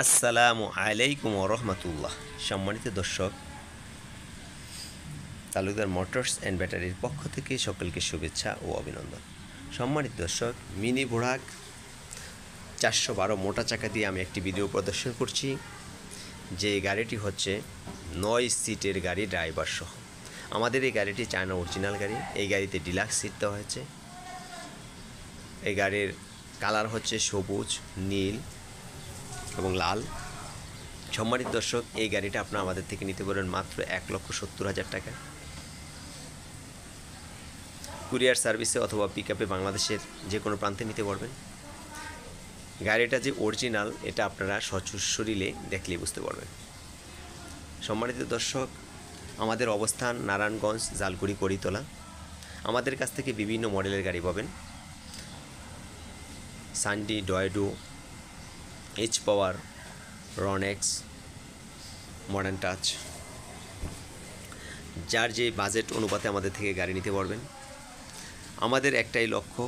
আসসালামু আলাইকুম রহমতুল্লাহ। সম্মানিত দর্শক, তালুকদার মোটরস অ্যান্ড ব্যাটারির পক্ষ থেকে সকলকে শুভেচ্ছা ও অভিনন্দন। সম্মানিত দর্শক, মিনি বুরাক 412 মোটা চাকা দিয়ে আমি একটি ভিডিও প্রদর্শন করছি। যে গাড়িটি হচ্ছে 9 সিটের গাড়ি, ড্রাইভার সহ। আমাদের এই গাড়িটি চায়না অরিজিনাল গাড়ি। এই গাড়িতে ডিলাক্স সিট দেওয়া হয়েছে। এই গাড়ির কালার হচ্ছে সবুজ, নীল এবং লাল। সম্মানিত দর্শক, এই গাড়িটা আপনারা আমাদের থেকে নিতে পারবেন মাত্র 1,70,000 টাকা। কুরিয়ার সার্ভিসে অথবা পিকআপে বাংলাদেশের যে কোনো প্রান্তে নিতে পারবেন। গাড়িটা যে অরিজিনাল এটা আপনারা সশরীরে দেখলেই বুঝতে পারবেন। সম্মানিত দর্শক, আমাদের অবস্থান নারায়ণগঞ্জ, জালকুড়ি, কড়িতলা। আমাদের কাছ থেকে বিভিন্ন মডেলের গাড়ি পাবেন। সান্ডি, ডয়েডো, এইচ পাওয়ার, রনেক্স, মডার্ন টাচ। যার যে বাজেট অনুপাতে আমাদের থেকে গাড়ি নিতে পারবেন। আমাদের একটাই লক্ষ্য,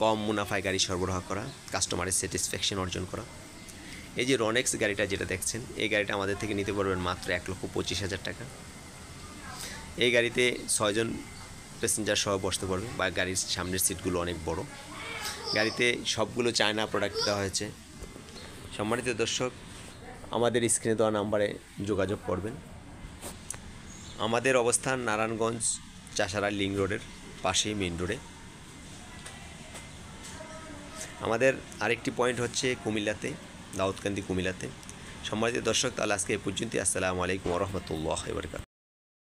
কম মুনাফায় গাড়ি সরবরাহ করা, কাস্টমারের স্যাটিসফ্যাকশন অর্জন করা। এই যে রনেক্স গাড়িটা যেটা দেখছেন, এই গাড়িটা আমাদের থেকে নিতে পারবেন মাত্র 1,25,000 টাকা। এই গাড়িতে 6 জন প্যাসেঞ্জার সহ বসতে পারবে, বা গাড়ির সামনের সিটগুলো অনেক বড়। গাড়িতে সবগুলো চায়না প্রোডাক্ট দেওয়া হয়েছে। সম্মানিত দর্শক, আমাদের স্ক্রিনে দেওয়া নাম্বারে যোগাযোগ করবেন। আমাদের অবস্থান নারায়ণগঞ্জ চাষারা লিং রোডের পাশেই, মেইন রোডে। আমাদের আরেকটি পয়েন্ট হচ্ছে কুমিল্লাতে, দাউদকান্দি, কুমিল্লাতে। সম্মানিত দর্শক, তাহলে আজকে এই পর্যন্তই। আসসালামু আলাইকুম রহমতুল্লাহ।